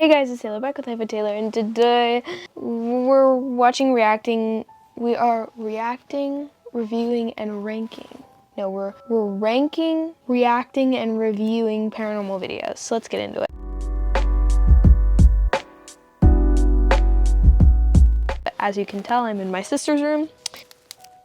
Hey guys, it's Taylor back with Life with Taylor, and today we're watching we are reacting, reviewing, and ranking. No, we're ranking, reacting, and reviewing paranormal videos. So let's get into it. As you can tell, I'm in my sister's room.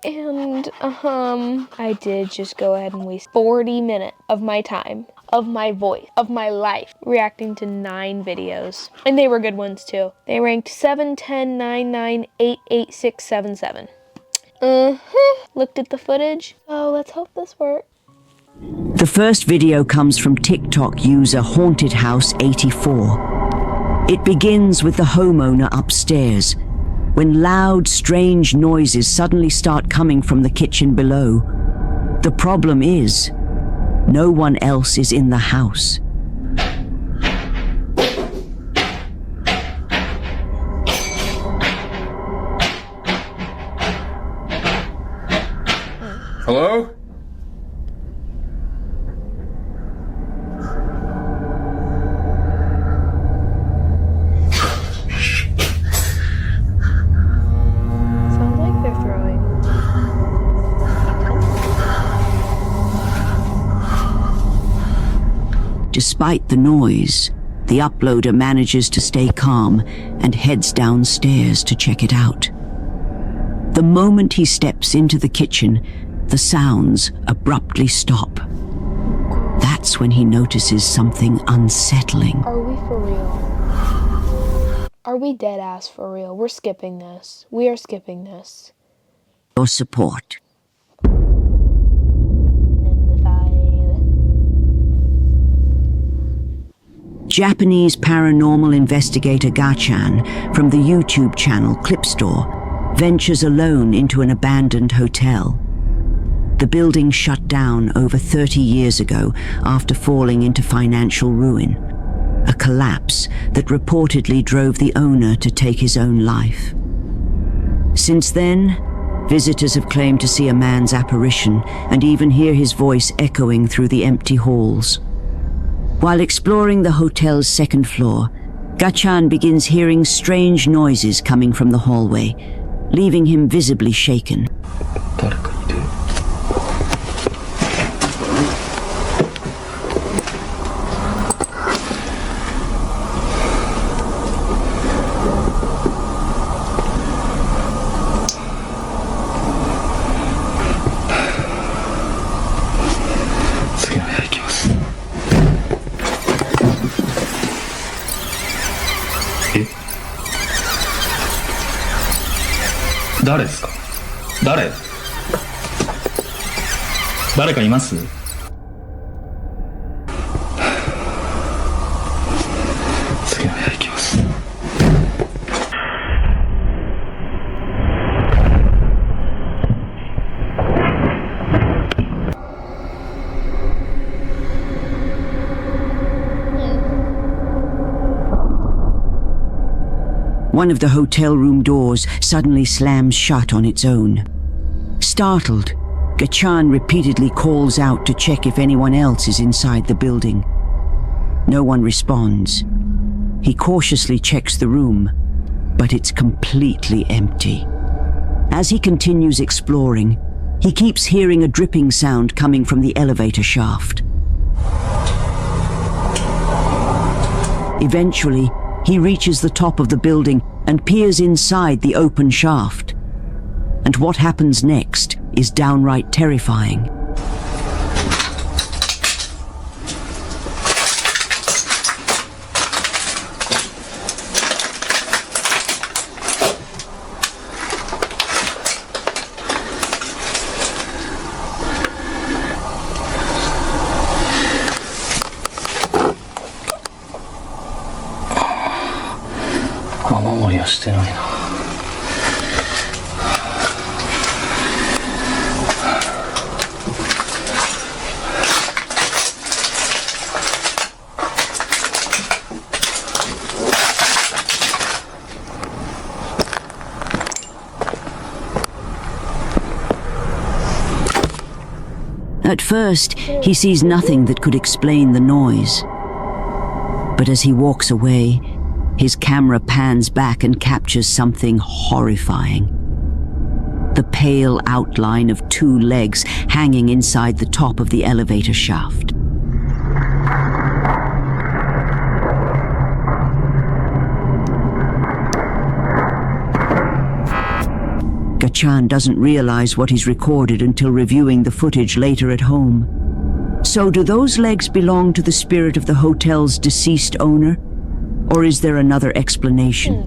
And I did just go ahead and waste 40 minutes of my time, of my voice, of my life, reacting to 9 videos. And they were good ones too. They ranked 7, 10, 9, 9, 8, 8, 6, 7, 7. Looked at the footage. So let's hope this works. The first video comes from TikTok user Haunted House 84. It begins with the homeowner upstairs, when loud, strange noises suddenly start coming from the kitchen below. The problem is, no one else is in the house. Hello? Despite the noise, the uploader manages to stay calm and heads downstairs to check it out. The moment he steps into the kitchen, the sounds abruptly stop. That's when he notices something unsettling. Are we for real? Are we dead ass for real? We're skipping this. We are skipping this. Your support. Japanese paranormal investigator Gachan from the YouTube channel Clip Store ventures alone into an abandoned hotel. The building shut down over 30 years ago after falling into financial ruin, a collapse that reportedly drove the owner to take his own life. Since then, visitors have claimed to see a man's apparition and even hear his voice echoing through the empty halls. While exploring the hotel's second floor, Gachan begins hearing strange noises coming from the hallway, leaving him visibly shaken.誰ですか？誰？誰かいます？次の部屋行きます。One of the hotel room doors suddenly slams shut on its own. Startled, Gachan repeatedly calls out to check if anyone else is inside the building. No one responds. He cautiously checks the room, but it's completely empty. As he continues exploring, he keeps hearing a dripping sound coming from the elevator shaft. Eventually, he reaches the top of the building and peers inside the open shaft. And what happens next is downright terrifying. At first, he sees nothing that could explain the noise. But as he walks away, His camera pans back and captures something horrifying. The pale outline of two legs hanging inside the top of the elevator shaft. Gachan doesn't realize what he's recorded until reviewing the footage later at home. So do those legs belong to the spirit of the hotel's deceased owner? Or is there another explanation?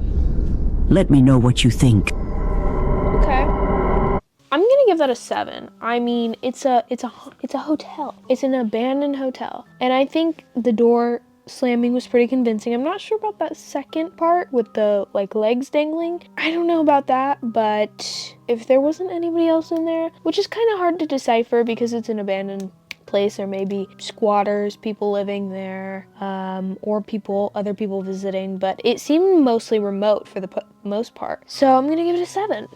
Let me know what you think. Okay. I'm gonna give that a 7. I mean, it's a hotel. It's an abandoned hotel. And I think the door slamming was pretty convincing. I'm not sure about that second part with the legs dangling. I don't know about that, but if there wasn't anybody else in there, which is kind of hard to decipher because it's an abandoned place, or maybe squatters, people living there, or other people visiting, but it seemed mostly remote for the most part. So I'm gonna give it a 7.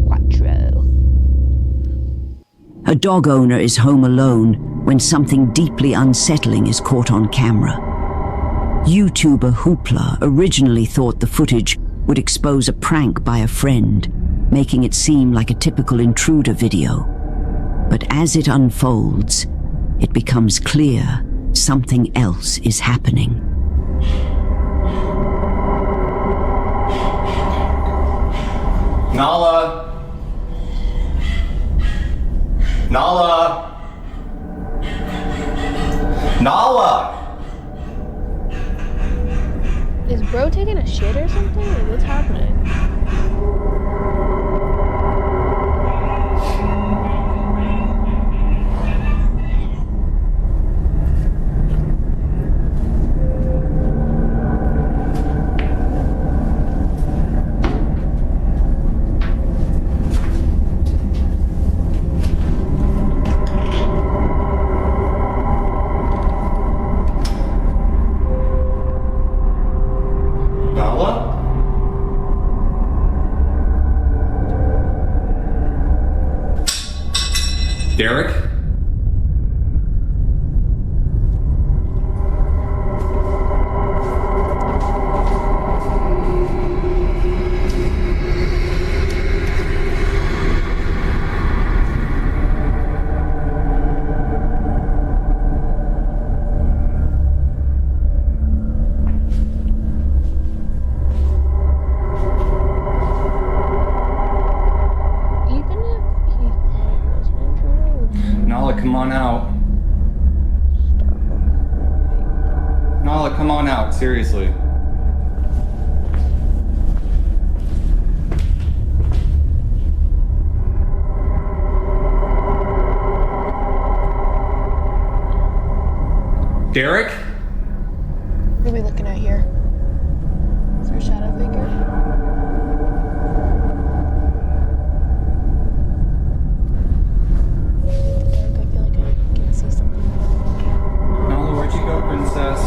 Quattro. A dog owner is home alone when something deeply unsettling is caught on camera. YouTuber Hoopla originally thought the footage would expose a prank by a friend, making it seem like a typical intruder video. But as it unfolds, it becomes clear something else is happening. Nala! Nala! Nala! Is bro taking a shit or something? What's happening? Derek? Come on out. Nala, come on out, seriously. Derek? What are we looking at here? Is there a shadow figure? Princess.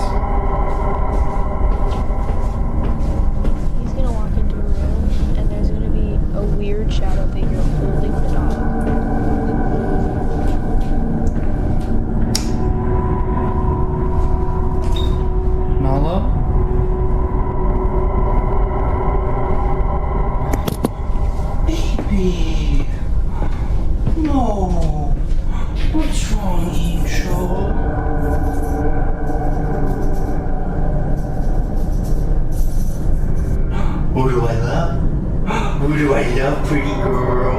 He's gonna walk into a room and there's gonna be a weird shadow figure holding the dog. Nala? Baby. No. What's wrong, Angel? Who do I love? Who do I love, pretty girl?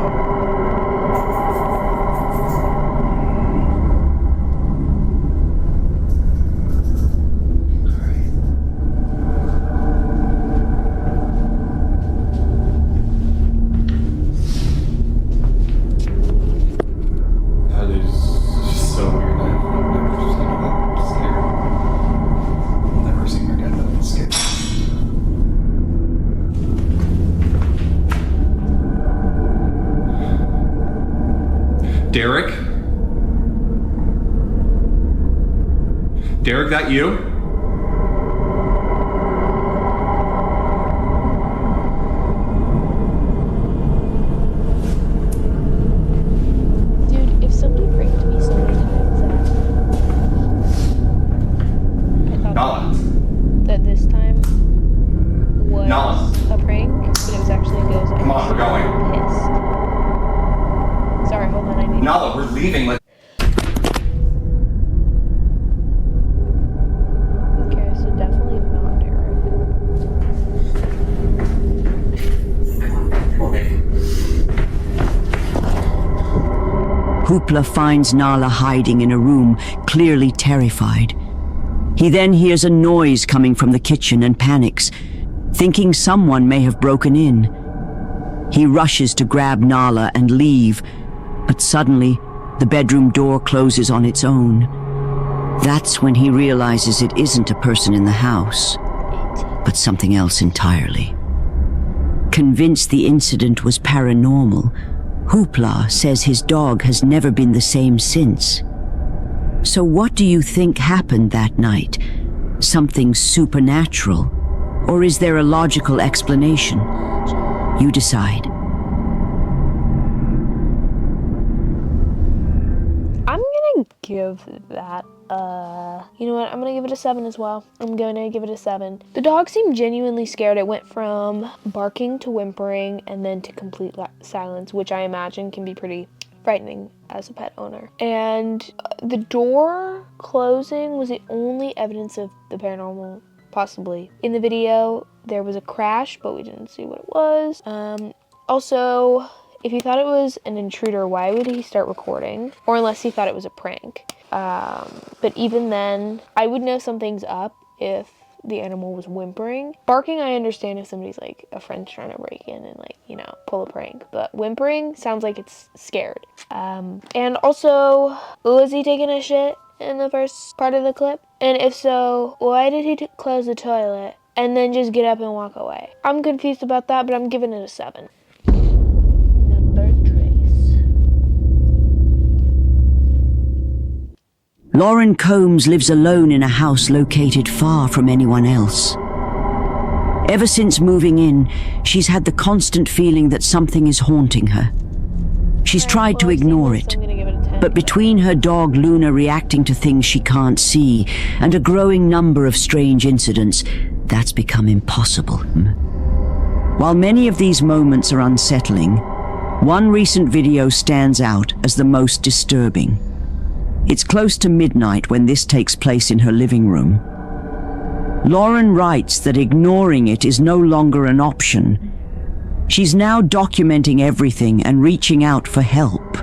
That is just so weird. I've never just been that scared. I've never seen my dad that scared. Derek? Derek, that you? Dude, if somebody pranked me so many times that Hoopla finds Nala hiding in a room, clearly terrified. He then hears a noise coming from the kitchen and panics, thinking someone may have broken in. He rushes to grab Nala and leave, but suddenly the bedroom door closes on its own. That's when he realizes it isn't a person in the house, but something else entirely. Convinced the incident was paranormal, Hoopla says his dog has never been the same since. So what do you think happened that night? Something supernatural? Or is there a logical explanation? You decide. I'm gonna give that you know what, I'm gonna give it a 7 as well. I'm gonna give it a 7. The dog seemed genuinely scared. It went from barking to whimpering and then to complete silence, which I imagine can be pretty frightening as a pet owner. And the door closing was the only evidence of the paranormal, possibly. In the video, there was a crash, but we didn't see what it was. Also, if he thought it was an intruder, why would he start recording? Or unless he thought it was a prank. But even then, I would know something's up if the animal was whimpering. Barking, I understand if somebody's like a friend's trying to break in and like, you know, pull a prank. But whimpering sounds like it's scared. And also, was he taking a shit in the first part of the clip? And if so, why did he close the toilet and then just get up and walk away? I'm confused about that, but I'm giving it a 7. Number trace. Lauren Combs lives alone in a house located far from anyone else. Ever since moving in, she's had the constant feeling that something is haunting her. She's tried to ignore it, but between her dog Luna reacting to things she can't see and a growing number of strange incidents, that's become impossible. While many of these moments are unsettling, one recent video stands out as the most disturbing. It's close to midnight when this takes place in her living room. Lauren writes that ignoring it is no longer an option. She's now documenting everything and reaching out for help.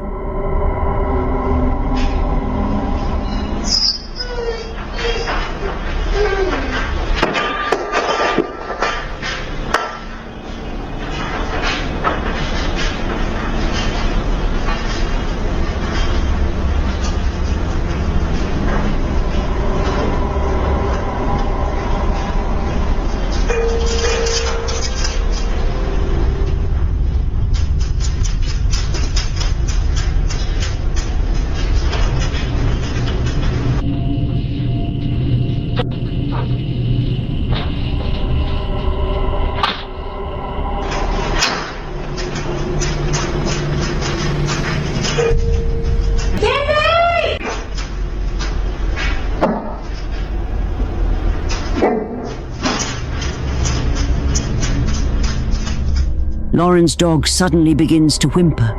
Lauren's dog suddenly begins to whimper.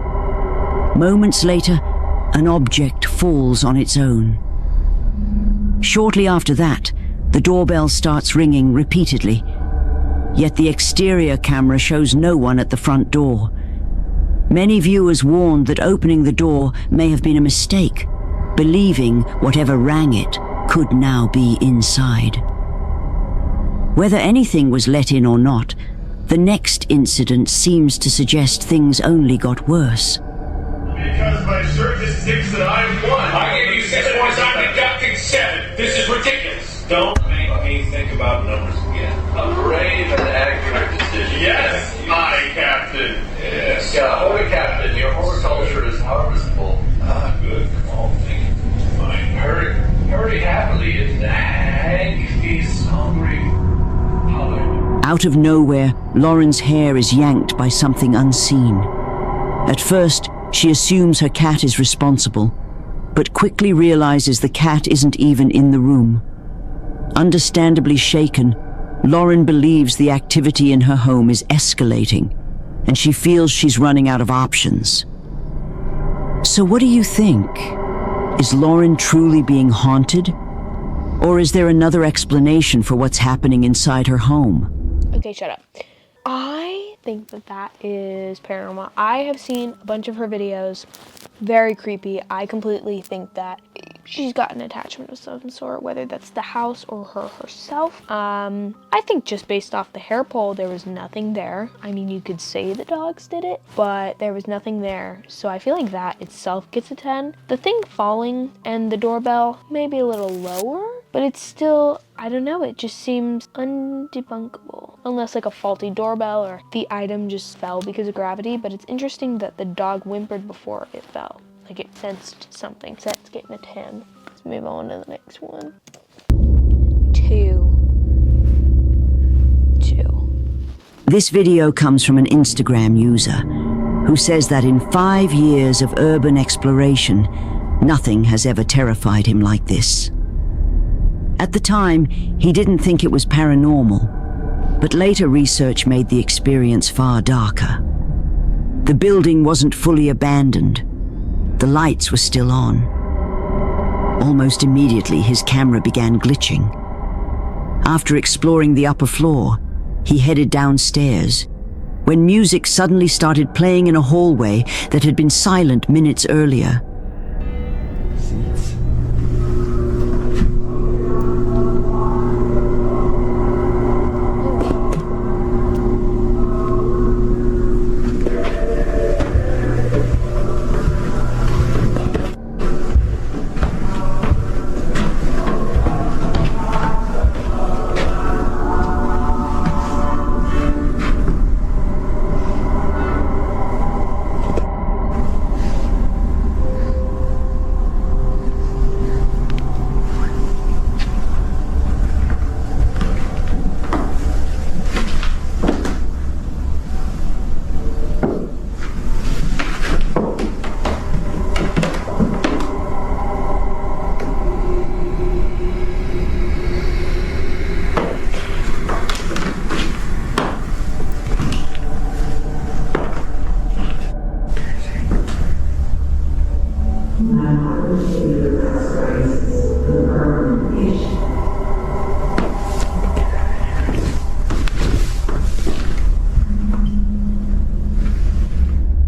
Moments later, an object falls on its own. Shortly after that, the doorbell starts ringing repeatedly. Yet the exterior camera shows no one at the front door. Many viewers warned that opening the door may have been a mistake, believing whatever rang it could now be inside. Whether anything was let in or not, the next incident seems to suggest things only got worse. Because my circus thinks that I'm one. I gave you 6 points, I'm deducting 7. This is ridiculous. Don't make me think about numbers again. A brave and accurate decision. Yes, my captain. Yes. Yeah, holy captain, your horticulture is harvestable. Ah, good. Come on, thank you. Fine. Hurry happily, and Hank is hungry. Out of nowhere, Lauren's hair is yanked by something unseen. At first, she assumes her cat is responsible, but quickly realizes the cat isn't even in the room. Understandably shaken, Lauren believes the activity in her home is escalating, and she feels she's running out of options. So what do you think? Is Lauren truly being haunted? Or is there another explanation for what's happening inside her home? Okay, shut up. I think that that is paranormal. I have seen a bunch of her videos. Very creepy. I completely think that she's got an attachment of some sort, whether that's the house or her herself. I think just based off the hair pull, there was nothing there. I mean, you could say the dogs did it, but there was nothing there. So I feel like that itself gets a 10. The thing falling and the doorbell, maybe a little lower, but it's still, I don't know, it just seems undebunkable. Unless like a faulty doorbell or the item just fell because of gravity, but it's interesting that the dog whimpered before it fell. Like it sensed something. So that's getting a 10. Let's move on to the next one. 2. This video comes from an Instagram user who says that in 5 years of urban exploration, nothing has ever terrified him like this. At the time, he didn't think it was paranormal, but later research made the experience far darker. The building wasn't fully abandoned. The lights were still on. Almost immediately, his camera began glitching. After exploring the upper floor, he headed downstairs, when music suddenly started playing in a hallway that had been silent minutes earlier. Seats.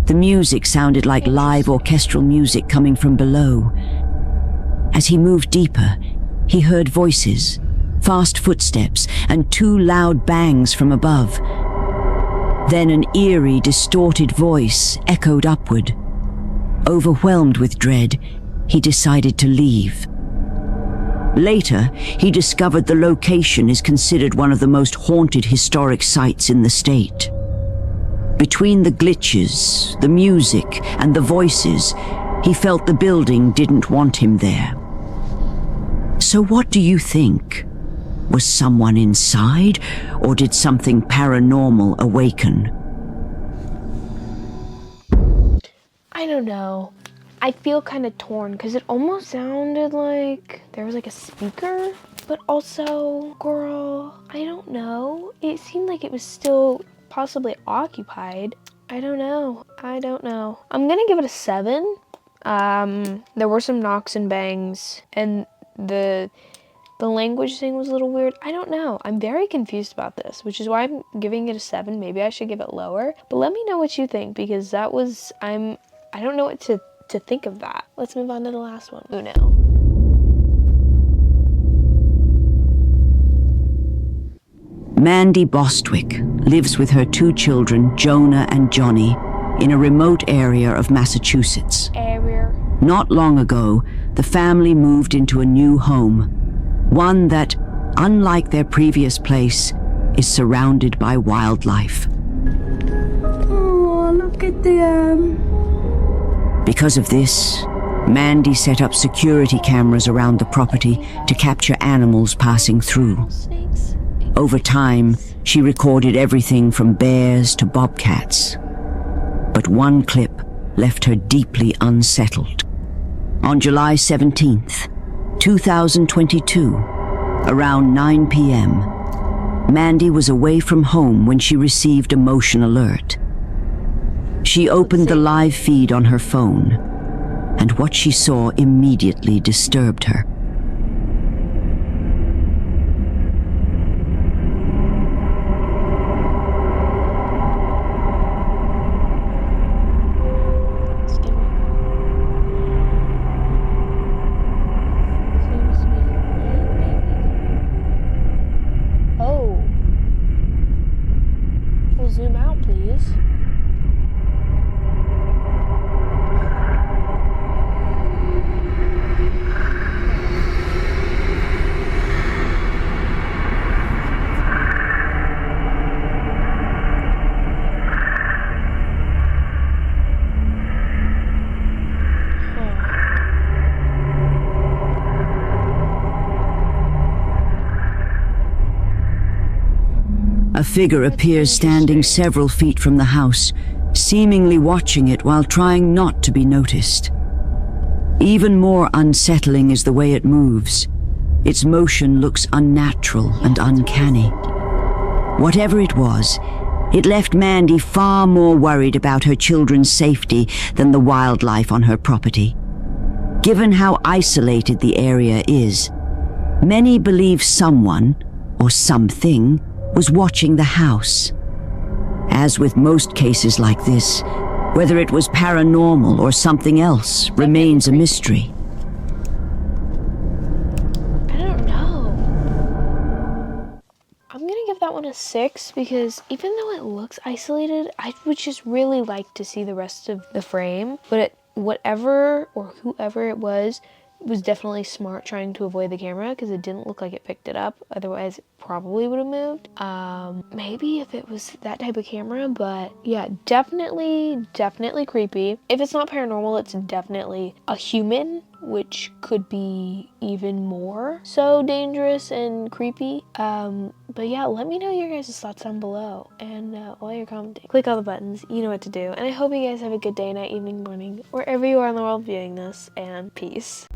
The music sounded like live orchestral music coming from below. As he moved deeper, he heard voices, fast footsteps, and 2 loud bangs from above. Then an eerie, distorted voice echoed upward. Overwhelmed with dread, he decided to leave. Later, he discovered the location is considered one of the most haunted historic sites in the state. Between the glitches, the music, and the voices, he felt the building didn't want him there. So what do you think? Was someone inside, or did something paranormal awaken? I don't know. I feel kind of torn because it almost sounded like there was like a speaker, but also, girl, I don't know. It seemed like it was still possibly occupied. I don't know. I'm gonna give it a 7. There were some knocks and bangs, and the language thing was a little weird. I don't know. I'm very confused about this, which is why I'm giving it a 7. Maybe I should give it lower, but let me know what you think, because that was, I don't know what to think of that. Let's move on to the last one. Uno. Mandy Bostwick lives with her 2 children, Jonah and Johnny, in a remote area of Massachusetts. Not long ago, the family moved into a new home, one that, unlike their previous place, is surrounded by wildlife. Oh, look at them. Because of this, Mandy set up security cameras around the property to capture animals passing through. Over time, she recorded everything from bears to bobcats. But one clip left her deeply unsettled. On July 17th, 2022, around 9 p.m., Mandy was away from home when she received a motion alert. She opened the live feed on her phone, and what she saw immediately disturbed her. A figure appears standing several feet from the house, seemingly watching it while trying not to be noticed. Even more unsettling is the way it moves. Its motion looks unnatural and uncanny. Whatever it was, it left Mandy far more worried about her children's safety than the wildlife on her property. Given how isolated the area is, many believe someone, or something, was watching the house. As with most cases like this, whether it was paranormal or something else remains a mystery. I don't know. I'm gonna give that one a 6 because even though it looks isolated, I would just really like to see the rest of the frame. But whatever or whoever it was definitely smart trying to avoid the camera because it didn't look like it picked it up. Otherwise, it probably would have moved. Maybe if it was that type of camera, but yeah, definitely creepy. If it's not paranormal, it's definitely a human, which could be even more so dangerous and creepy. But yeah, let me know your guys' thoughts down below. And while you're commenting, click all the buttons. You know what to do. And I hope you guys have a good day, night, evening, morning, wherever you are in the world viewing this. And peace.